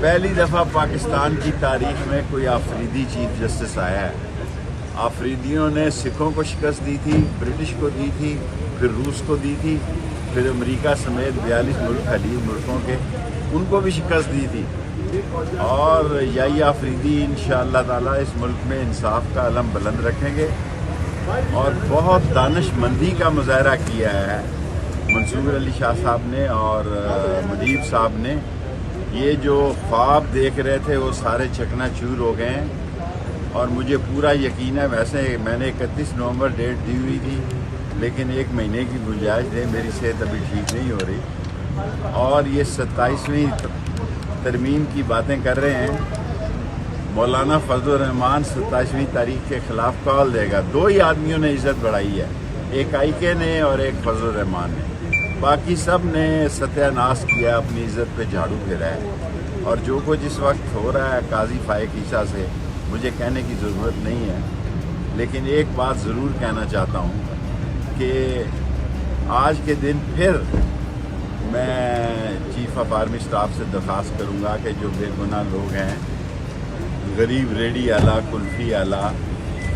پہلی دفعہ پاکستان کی تاریخ میں کوئی آفریدی چیف جسٹس آیا ہے۔ آفریدیوں نے سکھوں کو شکست دی تھی، برٹش کو دی تھی، پھر روس کو دی تھی، پھر امریکہ سمیت 42 ملک خلیج ملکوں کے ان کو بھی شکست دی تھی، اور یہی آفریدی انشاءاللہ تعالی اس ملک میں انصاف کا علم بلند رکھیں گے، اور بہت دانش مندی کا مظاہرہ کیا ہے منصور علی شاہ صاحب نے اور مجیب صاحب نے۔ یہ جو خواب دیکھ رہے تھے وہ سارے چکنا چور ہو گئے ہیں، اور مجھے پورا یقین ہے، ویسے میں نے 31 نومبر ڈیٹ دی ہوئی تھی، لیکن 1 مہینے کی گنجائش ہے، میری صحت ابھی ٹھیک نہیں ہو رہی، اور یہ 27ویں ترمیم کی باتیں کر رہے ہیں۔ مولانا فضل الرحمان 27ویں تاریخ کے خلاف کال دے گا۔ 2 ہی آدمیوں نے عزت بڑھائی ہے، ایک آئی کے نے اور ایک فضل الرحمان نے، باقی سب نے ستیہ ناش کیا، اپنی عزت پہ جھاڑو پھیرا ہے، اور جو کچھ اس وقت ہو رہا ہے قاضی فائق عیسیٰ سے مجھے کہنے کی ضرورت نہیں ہے، لیکن ایک بات ضرور کہنا چاہتا ہوں کہ آج کے دن پھر میں چیف آف آرمی اسٹاف سے درخواست کروں گا کہ جو بے گناہ لوگ ہیں، غریب ریڈی والا، کلفی والا،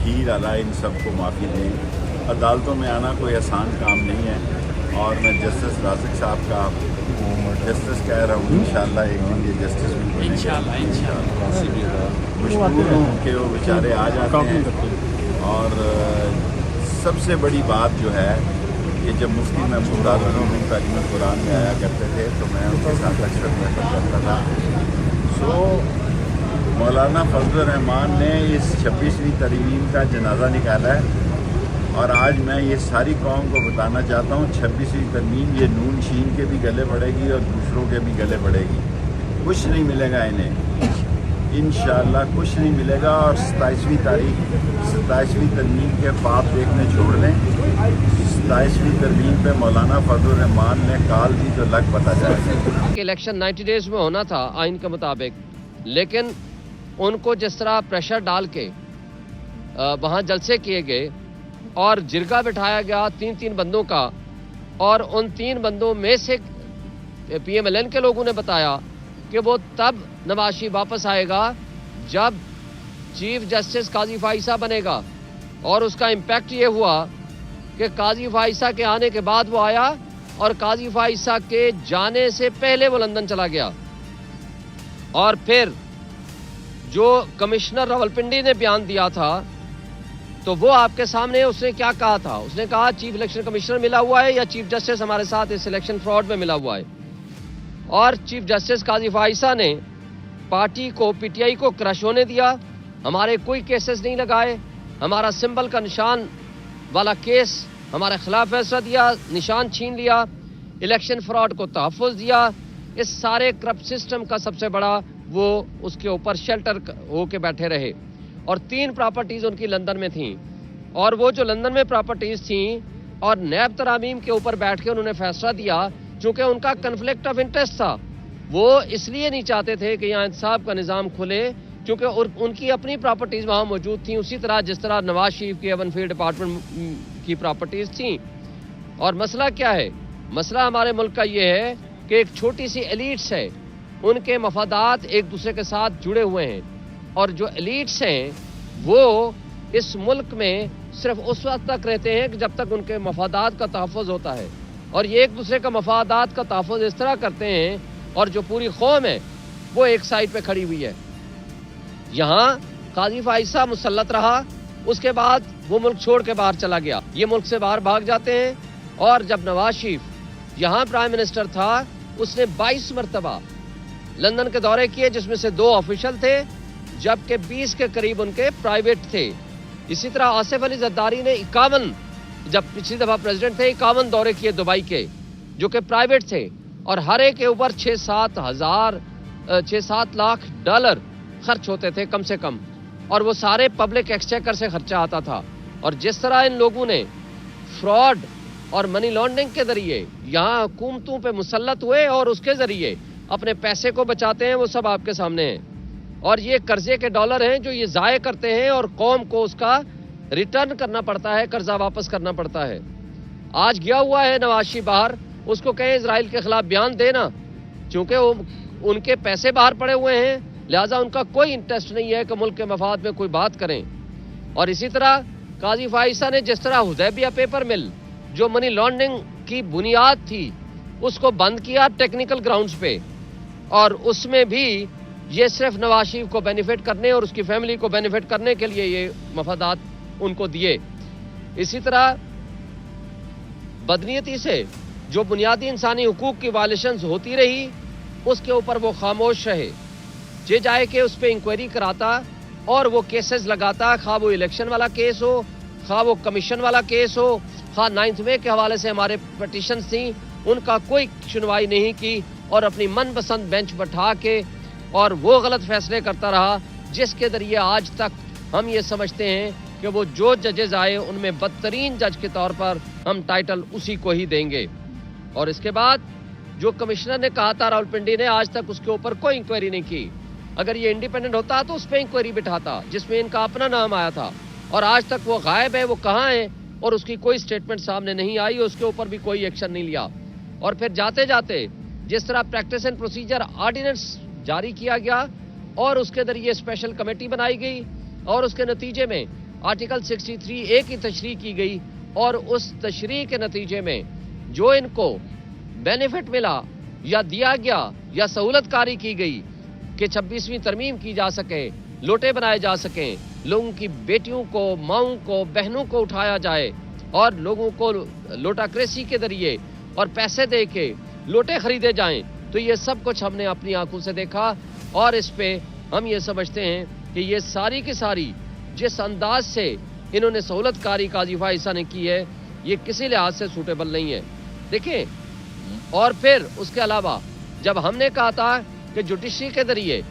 کھیر والا، ان سب کو معافی دیں۔ عدالتوں میں آنا کوئی آسان کام نہیں ہے، اور میں جسٹس رازق صاحب کا جسٹس کہہ رہا ہوں، انشاءاللہ ایک دن یہ جسٹس بھی بنے گا۔ مشکور ہوں کہ وہ بیچارے آ جاتے ہیں، اور سب سے بڑی بات جو ہے کہ جب مفتی محمود عالم تعلیم قرآن میں آیا کرتے تھے تو میں ان کے ساتھ اکثر محفل کرتا تھا۔ مولانا فضل الرحمان نے اس 26ویں ترمیم کا جنازہ نکالا ہے، اور آج میں یہ ساری قوم کو بتانا چاہتا ہوں 26ویں ترمیم یہ نون شین کے بھی گلے پڑے گی اور دوسروں کے بھی گلے پڑے گی، کچھ نہیں ملے گا انہیں، انشاءاللہ کچھ نہیں ملے گا۔ اور 27ویں ترمیم کے خواب دیکھنے چھوڑ دیں، 27ویں ترمیم پہ مولانا فضل الرحمان نے کال دی تو لگ پتہ جائے گا۔ الیکشن 90 ڈیز میں ہونا تھا آئین کے مطابق، لیکن ان کو جس طرح پریشر ڈال کے وہاں جلسے کیے گئے اور جرگہ بٹھایا گیا 3 بندوں کا، اور ان 3 بندوں میں سے پی ایم ایل این کے لوگوں نے بتایا کہ وہ تب نواز شریف واپس آئے گا جب چیف جسٹس قاضی فائق بنے گا، اور اس کا امپیکٹ یہ ہوا کہ قاضی فائق کے آنے کے بعد وہ آیا، اور قاضی فائق کے جانے سے پہلے وہ لندن چلا گیا۔ اور پھر جو کمشنر راولپنڈی نے بیان دیا تھا تو وہ آپ کے سامنے اس نے کیا کہا تھا، اس نے کہا چیف الیکشن کمشنر ملا ہوا ہے یا چیف جسٹس ہمارے ساتھ اس الیکشن فراڈ میں ملا ہوا ہے، اور چیف جسٹس قاضی فائق نے پارٹی کو پی ٹی آئی کو کرش ہونے دیا، ہمارے کوئی کیسز نہیں لگائے، ہمارا سمبل کا نشان والا کیس ہمارے خلاف فیصلہ دیا، نشان چھین لیا، الیکشن فراڈ کو تحفظ دیا۔ اس سارے کرپٹ سسٹم کا سب سے بڑا وہ اس کے اوپر شیلٹر ہو کے بیٹھے رہے، اور 3 پراپرٹیز ان کی لندن میں تھیں، اور وہ جو لندن میں پراپرٹیز تھیں اور نیب ترامیم کے اوپر بیٹھ کے انہوں نے فیصلہ دیا، چونکہ ان کا کنفلکٹ آف انٹرسٹ تھا، وہ اس لیے نہیں چاہتے تھے کہ یہاں انصاف کا نظام کھلے، چونکہ ان کی اپنی پراپرٹیز وہاں موجود تھیں، اسی طرح جس طرح نواز شریف کی ایون فیلڈ ڈپارٹمنٹ کی پراپرٹیز تھیں۔ اور مسئلہ کیا ہے؟ مسئلہ ہمارے ملک کا یہ ہے کہ ایک چھوٹی سی ایلیٹس ہے، ان کے مفادات ایک دوسرے کے ساتھ جڑے ہوئے ہیں، اور جو ایلیٹس ہیں وہ اس ملک میں صرف اس وقت تک رہتے ہیں کہ جب تک ان کے مفادات کا تحفظ ہوتا ہے، اور یہ ایک دوسرے کا مفادات کا تحفظ اس طرح کرتے ہیں، اور جو پوری قوم ہے وہ ایک سائڈ پہ کھڑی ہوئی ہے۔ یہاں قاضی فائق مسلط رہا، اس کے بعد وہ ملک چھوڑ کے باہر چلا گیا، یہ ملک سے باہر بھاگ جاتے ہیں، اور جب نواز شریف یہاں پرائم منسٹر تھا اس نے 22 مرتبہ لندن کے دورے کیے، جس میں سے 2 آفیشل تھے جبکہ 20 کے قریب ان کے پرائیویٹ تھے۔ اسی طرح آصف علی زرداری نے 51 جب پچھلی دفعہ پریزیڈنٹ تھے 51 دورے کیے دبئی کے جو کہ پرائیویٹ تھے، اور ہر ایک کے اوپر 6-7 لاکھ ڈالر خرچ ہوتے تھے کم سے کم، اور وہ سارے پبلک ایکسچیکر سے خرچہ آتا تھا۔ اور جس طرح ان لوگوں نے فراڈ اور منی لانڈرنگ کے ذریعے یہاں حکومتوں پہ مسلط ہوئے اور اس کے ذریعے اپنے پیسے کو بچاتے ہیں، وہ سب آپ کے سامنے ہیں، اور یہ قرضے کے ڈالر ہیں جو یہ ضائع کرتے ہیں، اور قوم کو اس کا ریٹرن کرنا پڑتا ہے، قرضہ واپس کرنا پڑتا ہے۔ آج گیا ہوا ہے نواز شریف باہر، اس کو کہیں اسرائیل کے خلاف بیان دینا، چونکہ وہ ان کے پیسے باہر پڑے ہوئے ہیں، لہٰذا ان کا کوئی انٹرسٹ نہیں ہے کہ ملک کے مفاد میں کوئی بات کریں۔ اور اسی طرح قاضی فائزہ نے جس طرح حدیبیہ پیپر مل جو منی لانڈرنگ کی بنیاد تھی اس کو بند کیا ٹیکنیکل گراؤنڈز پہ، اور اس میں بھی یہ صرف نواز شریف کو بینیفٹ کرنے اور اس کی فیملی کو بینیفٹ کرنے کے لیے یہ مفادات ان کو دیے۔ اسی طرح بدنیتی سے جو بنیادی انسانی حقوق کی وائلیشنز ہوتی رہی اس کے اوپر وہ خاموش رہے، جے جائے کہ اس پہ انکوائری کراتا اور وہ کیسز لگاتا، خواہ وہ الیکشن والا کیس ہو، خواہ وہ کمیشن والا کیس ہو، خواہ 9 مئی کے حوالے سے ہمارے پٹیشنز تھیں، ان کا کوئی سنوائی نہیں کی اور اپنی من پسند بینچ بٹھا کے اور وہ غلط فیصلے کرتا رہا جس کے ذریعے آج تک ہم یہ سمجھتے ہیں کہ وہ جو ججز آئے ان میں بدترین جج کے طور پر ہم ٹائٹل اسی کو ہی دیں گے۔ اور اس کے بعد جو کمشنر نے کہا تھا راولپنڈی نے، آج تک اس کے اوپر کوئی انکوائری نہیں کی۔ اگر یہ انڈیپینڈنٹ ہوتا تو اس پہ انکوائری بٹھاتا جس میں ان کا اپنا نام آیا تھا، اور آج تک وہ غائب ہے، وہ کہاں ہے اور اس کی کوئی سٹیٹمنٹ سامنے نہیں آئی، اس کے اوپر بھی کوئی ایکشن نہیں لیا۔ اور پھر جاتے جاتے جس طرح پریکٹس اینڈ پروسیجر آرڈیننس جاری کیا گیا اور اس کے ذریعے اسپیشل کمیٹی بنائی گئی اور اس کے نتیجے میں آرٹیکل 63A کی تشریح کی گئی، اور اس تشریح کے نتیجے میں جو ان کو بینیفٹ ملا یا دیا گیا یا سہولت کاری کی گئی کہ 26ویں ترمیم کی جا سکے، لوٹے بنائے جا سکیں، لوگوں کی بیٹیوں کو، ماؤں کو، بہنوں کو اٹھایا جائے اور لوگوں کو لوٹاکریسی کے ذریعے اور پیسے دے کے لوٹے خریدے جائیں، تو یہ سب کچھ ہم نے اپنی آنکھوں سے دیکھا، اور اس پہ ہم یہ سمجھتے ہیں کہ یہ ساری کی ساری جس انداز سے انہوں نے سہولت کاری قاضی فائزہ نے کی ہے یہ کسی لحاظ سے سوٹیبل نہیں ہے۔ دیکھیں، اور پھر اس کے علاوہ جب ہم نے کہا تھا کہ جوڈیشری کے ذریعے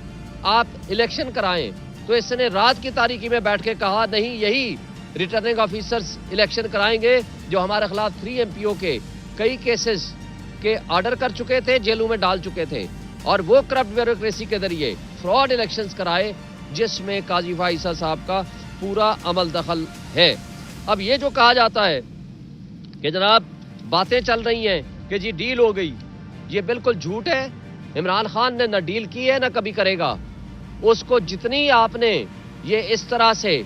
آپ الیکشن کرائیں تو اس نے رات کی تاریکی میں بیٹھ کے کہا نہیں، یہی ریٹرننگ آفیسرز الیکشن کرائیں گے جو ہمارے خلاف 3 MPO کے کئی کیسز کے آرڈر کر چکے تھے، جیلوں میں ڈال چکے تھے، اور وہ کرپٹ بیوروکریسی کے ذریعے فراڈ الیکشنز کرائے جس میں قاضی فائزہ صاحب کا پورا عمل دخل ہے۔ اب یہ جو کہا جاتا ہے کہ جناب باتیں چل رہی ہیں کہ جی ڈیل ہو گئی، یہ بالکل جھوٹ ہے۔ عمران خان نے نہ ڈیل کی ہے نہ کبھی کرے گا۔ اس کو جتنی آپ نے یہ اس طرح سے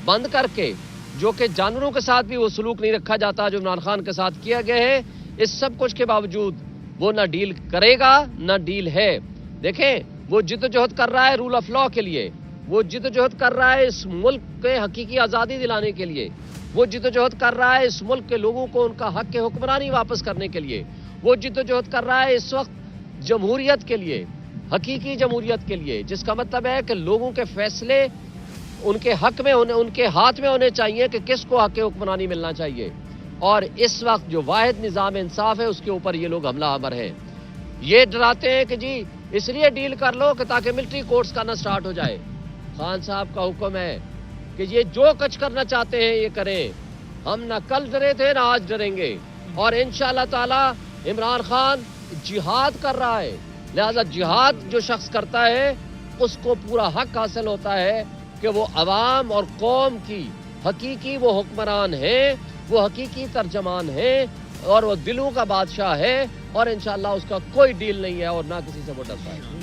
بند کر کے، جو کہ جانوروں کے ساتھ بھی وہ سلوک نہیں رکھا جاتا جو عمران خان کے ساتھ کیا گیا ہے، اس سب کچھ کے باوجود وہ نہ ڈیل کرے گا نہ ڈیل ہے۔ دیکھیں، وہ جدوجہد کر رہا ہے رول آف لا کے لیے، وہ جدوجہد کر رہا ہے اس ملک کے حقیقی آزادی دلانے کے لیے، وہ جدوجہد کر رہا ہے اس ملک کے لوگوں کو ان کا حق حکمرانی واپس کرنے کے لیے، وہ جدوجہد کر رہا ہے اس وقت جمہوریت کے لیے، حقیقی جمہوریت کے لیے، جس کا مطلب ہے کہ لوگوں کے فیصلے ان کے حق میں ہونے، ان کے ہاتھ میں ہونے چاہیے کہ کس کو حق حکمرانی ملنا چاہیے۔ اور اس وقت جو واحد نظام انصاف ہے اس کے اوپر یہ لوگ حملہ آور ہیں۔ یہ ڈراتے ہیں کہ جی اس لیے ڈیل کر لو کہ تاکہ ملٹری کورٹس کا نہ سٹارٹ ہو جائے۔ خان صاحب کا حکم ہے کہ یہ جو کچھ کرنا چاہتے ہیں یہ کریں، ہم نہ کل ڈرے تھے نہ آج ڈریں گے، اور انشاءاللہ تعالی عمران خان جہاد کر رہا ہے، لہذا جہاد جو شخص کرتا ہے اس کو پورا حق حاصل ہوتا ہے کہ وہ عوام اور قوم کی حقیقی وہ حکمران ہیں، وہ حقیقی ترجمان ہیں، اور وہ دلوں کا بادشاہ ہے، اور انشاءاللہ اس کا کوئی ڈیل نہیں ہے اور نہ کسی سے وہ ڈرتا ہے۔